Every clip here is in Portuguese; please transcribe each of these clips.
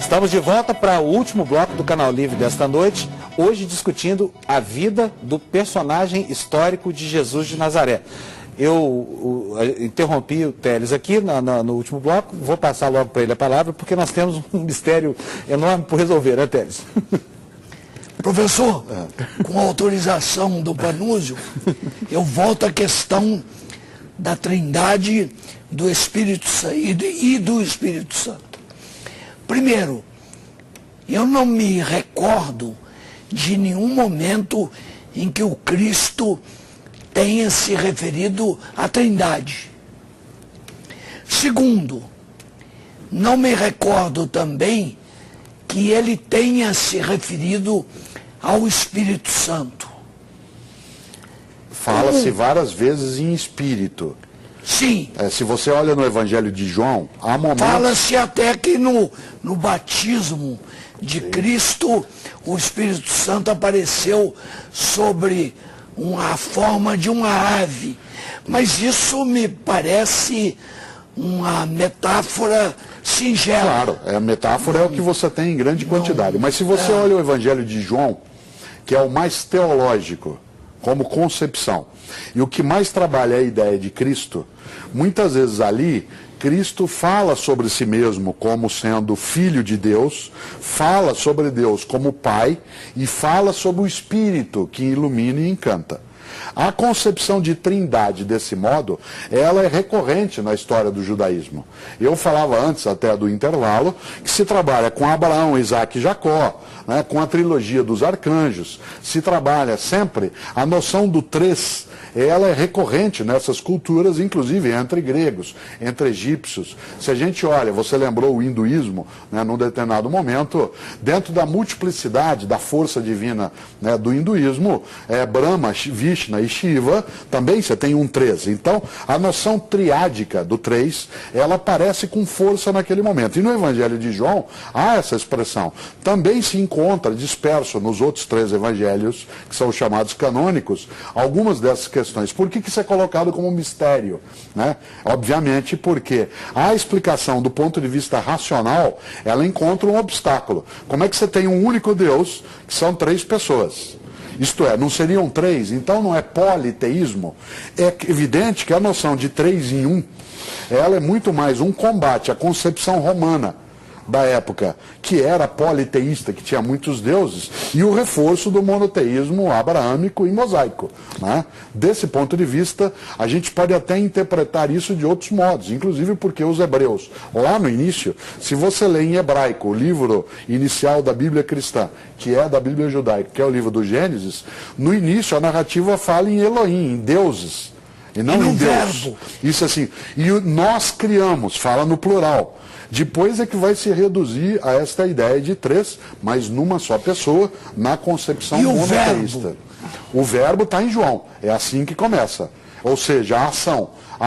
Estamos de volta para o último bloco do Canal Livre desta noite, hoje discutindo a vida do personagem histórico de Jesus de Nazaré. Eu interrompi o Teles aqui no último bloco, vou passar logo para ele a palavra, porque nós temos um mistério enorme por resolver, né, Teles? Professor, com a autorização do Panúzio, eu volto à questão da Trindade do Espírito Santo e do Espírito Santo. Primeiro, eu não me recordo de nenhum momento em que o Cristo tenha se referido à Trindade. Segundo, não me recordo também que ele tenha se referido ao Espírito Santo. Fala-se várias vezes em espírito. Sim. Se você olha no Evangelho de João, há momentos... Fala-se até que no batismo de Cristo, o Espírito Santo apareceu sobre a forma de uma ave. Mas isso me parece uma metáfora singela. Claro, a metáfora é o que você tem em grande quantidade. Mas se você olha o Evangelho de João, que é o mais teológico, como concepção, e o que mais trabalha é a ideia de Cristo, muitas vezes ali, Cristo fala sobre si mesmo como sendo filho de Deus, fala sobre Deus como Pai e fala sobre o Espírito que ilumina e encanta. A concepção de trindade desse modo, ela é recorrente na história do judaísmo. Eu falava antes até do intervalo que se trabalha com Abraão, Isaac e Jacó, né, com a trilogia dos arcanjos, se trabalha sempre a noção do três. Ela é recorrente nessas culturas, inclusive entre gregos, entre egípcios. Se a gente olha, você lembrou o hinduísmo, né, num determinado momento, dentro da multiplicidade da força divina, né, do hinduísmo, Brahma, Vishnu e Shiva, também você tem um três. Então, a noção triádica do três, ela aparece com força naquele momento. E no Evangelho de João, há essa expressão. Também se encontra disperso nos outros três evangelhos, que são os chamados canônicos, algumas dessas questões. Por que isso é colocado como mistério? Né? Obviamente porque a explicação do ponto de vista racional, ela encontra um obstáculo. Como é que você tem um único Deus, que são três pessoas? Isto é, não seriam três, então não é politeísmo. É evidente que a noção de três em um, ela é muito mais um combate à concepção romana da época, que era politeísta, que tinha muitos deuses, e o reforço do monoteísmo abraâmico e mosaico. Né? Desse ponto de vista, a gente pode até interpretar isso de outros modos, inclusive porque os hebreus, lá no início, se você lê em hebraico o livro inicial da Bíblia cristã, que é da Bíblia judaica, que é o livro do Gênesis, no início a narrativa fala em Elohim, em deuses, e não em Deus. Verbo. Isso assim, e nós criamos, fala no plural. Depois é que vai se reduzir a esta ideia de três, mas numa só pessoa, na concepção monoteísta. O verbo está em João, é assim que começa. Ou seja, a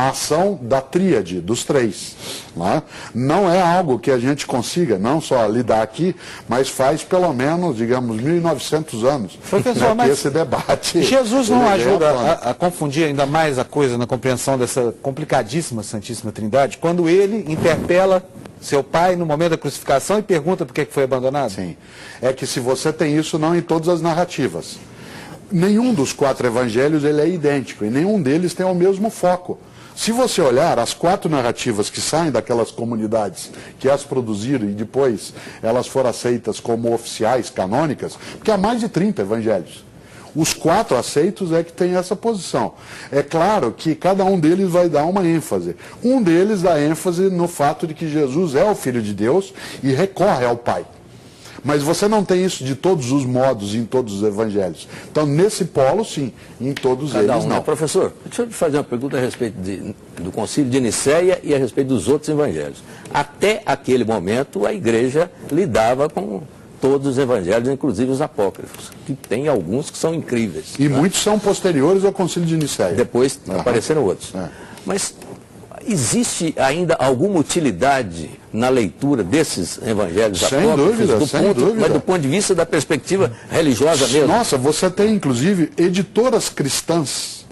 ação da tríade, dos três. Né? Não é algo que a gente consiga, não só lidar aqui, mas faz pelo menos, digamos, 1900 anos. Professor, mas esse debate... Jesus não ajuda a confundir ainda mais a coisa na compreensão dessa complicadíssima Santíssima Trindade, quando ele interpela seu pai no momento da crucificação e pergunta por que foi abandonado? Sim. É que se você tem isso, não em todas as narrativas. Nenhum dos quatro evangelhos ele é idêntico e nenhum deles tem o mesmo foco. Se você olhar as quatro narrativas que saem daquelas comunidades que as produziram e depois elas foram aceitas como oficiais, canônicas, porque há mais de 30 evangelhos. Os quatro aceitos é que tem essa posição. É claro que cada um deles vai dar uma ênfase. Um deles dá ênfase no fato de que Jesus é o Filho de Deus e recorre ao Pai. Mas você não tem isso de todos os modos em todos os evangelhos. Então, nesse polo, sim. Em todos eles, não. Professor, deixa eu te fazer uma pergunta a respeito do Concílio de Nicéia e a respeito dos outros evangelhos. Até aquele momento, a igreja lidava com todos os evangelhos, inclusive os apócrifos, que tem alguns que são incríveis. E muitos são posteriores ao Concílio de Nicéia. Depois apareceram outros. Mas existe ainda alguma utilidade na leitura desses evangelhos apócrifos? Sem dúvida. Mas do ponto de vista da perspectiva religiosa mesmo? Nossa, você tem inclusive editoras cristãs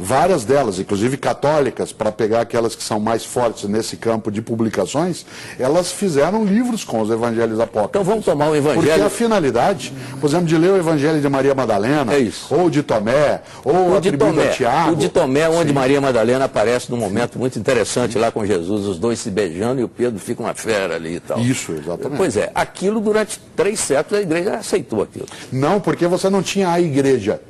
várias delas, inclusive católicas, para pegar aquelas que são mais fortes nesse campo de publicações, elas fizeram livros com os evangelhos apócrifos. Então vamos tomar o evangelho... Porque a finalidade, por exemplo, de ler o evangelho de Maria Madalena, ou de Tomé, ou atribuído a Tiago. O de Tomé, onde Maria Madalena aparece num momento muito interessante lá com Jesus, os dois se beijando e o Pedro fica uma fera ali e tal. Isso, exatamente. Pois é, aquilo durante 3 séculos a igreja aceitou aquilo. Não, porque você não tinha a igreja.